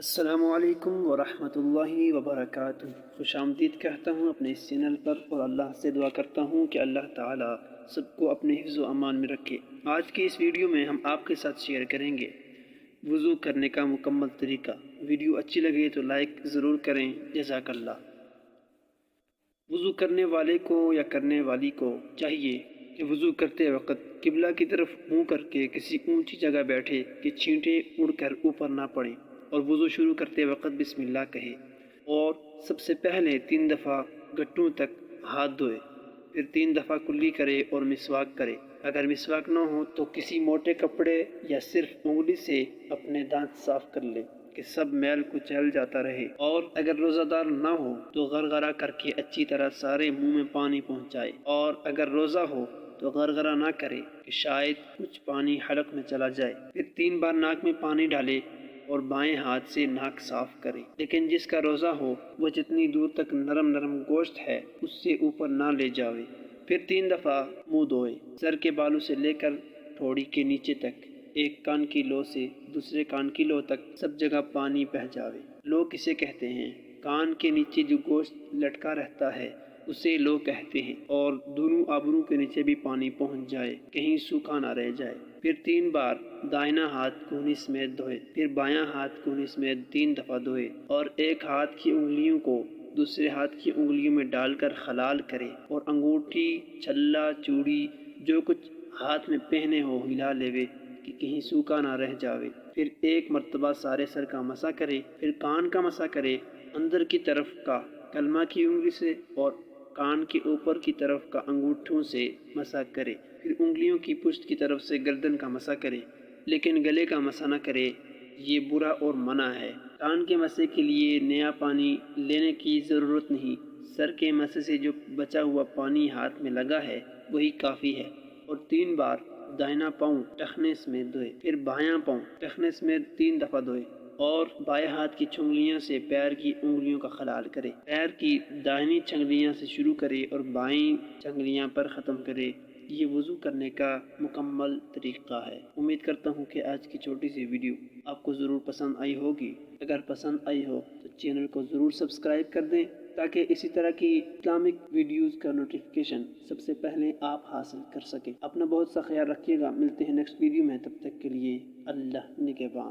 السلام علیکم ورحمۃ اللہ وبرکاتہ۔ خوش آمدید کہتا ہوں اپنے اس چینل پر، اور اللہ سے دعا کرتا ہوں کہ اللہ تعالیٰ سب کو اپنے حفظ و امان میں رکھے۔ آج کی اس ویڈیو میں ہم آپ کے ساتھ شیئر کریں گے وضو کرنے کا مکمل طریقہ۔ ویڈیو اچھی لگے تو لائک ضرور کریں، جزاک اللہ۔ وضو کرنے والے کو یا کرنے والی کو چاہیے کہ وضو کرتے وقت قبلہ کی طرف منہ کر کے کسی اونچی جگہ بیٹھے کہ چھینٹیں اڑ کر اوپر نہ پڑیں، اور وضو شروع کرتے وقت بسم اللہ کہے، اور سب سے پہلے 3 دفعہ گھٹنوں تک ہاتھ دھوئے، پھر 3 دفعہ کلی کرے اور مسواک کرے۔ اگر مسواک نہ ہو تو کسی موٹے کپڑے یا صرف انگلی سے اپنے دانت صاف کر لے کہ سب میل کچل جاتا رہے، اور اگر روزہ دار نہ ہو تو غرغرہ کر کے اچھی طرح سارے منہ میں پانی پہنچائے، اور اگر روزہ ہو تو غرغرہ نہ کرے کہ شاید کچھ پانی حلق میں چلا جائے۔ پھر 3 بار ناک میں پانی ڈالے اور بائیں ہاتھ سے ناک صاف کرے، لیکن جس کا روزہ ہو وہ جتنی دور تک نرم نرم گوشت ہے اس سے اوپر نہ لے جاوے۔ پھر 3 دفعہ منہ دھوئے، سر کے بالوں سے لے کر ٹھوڑی کے نیچے تک، ایک کان کی لو سے دوسرے کان کی لو تک سب جگہ پانی بہہ جاوے۔ لو کسے کہتے ہیں؟ کان کے نیچے جو گوشت لٹکا رہتا ہے اسے لو کہتے ہیں، اور دونوں آبروں کے نیچے بھی پانی پہنچ جائے، کہیں سوکھا نہ رہ جائے۔ پھر 3 بار دائنا ہاتھ کہنی سمیت دھوئے، پھر بایاں ہاتھ کہنی سمیت 3 دفعہ دھوئے، اور ایک ہاتھ کی انگلیوں کو دوسرے ہاتھ کی انگلیوں میں ڈال کر خلال کرے، اور انگوٹھی، چھلا، چوڑی جو کچھ ہاتھ میں پہنے ہو ہلا لیوے کہ کہیں سوکھا نہ رہ جاوے۔ پھر 1 مرتبہ سارے سر کا مسح کرے، پھر کان کا مسح کرے، اندر کی طرف کا کلمہ کی انگلی سے اور کان کے اوپر کی طرف کا انگوٹھوں سے مسح کرے، پھر انگلیوں کی پشت کی طرف سے گردن کا مسح کرے، لیکن گلے کا مسح نہ کرے، یہ برا اور منع ہے۔ کان کے مسح کے لیے نیا پانی لینے کی ضرورت نہیں، سر کے مسح سے جو بچا ہوا پانی ہاتھ میں لگا ہے وہی کافی ہے۔ اور 3 بار دائنا پاؤں ٹخنے سمیت دھوئے، پھر بایاں پاؤں ٹخنے سمیت 3 دفعہ دھوئے، اور بائیں ہاتھ کی چنگلیاں سے پیر کی انگلیوں کا خلال کرے۔ پیر کی دائنی چنگلیاں سے شروع کرے اور بائیں چنگلیاں پر ختم کرے۔ یہ وضو کرنے کا مکمل طریقہ ہے۔ امید کرتا ہوں کہ آج کی چھوٹی سی ویڈیو آپ کو ضرور پسند آئی ہوگی۔ اگر پسند آئی ہو تو چینل کو ضرور سبسکرائب کر دیں تاکہ اسی طرح کی اسلامک ویڈیوز کا نوٹیفیکیشن سب سے پہلے آپ حاصل کر سکیں۔ اپنا بہت سا خیال رکھیے گا، ملتے ہیں نیکسٹ ویڈیو میں، تب تک کے لیے اللہ نگہبان۔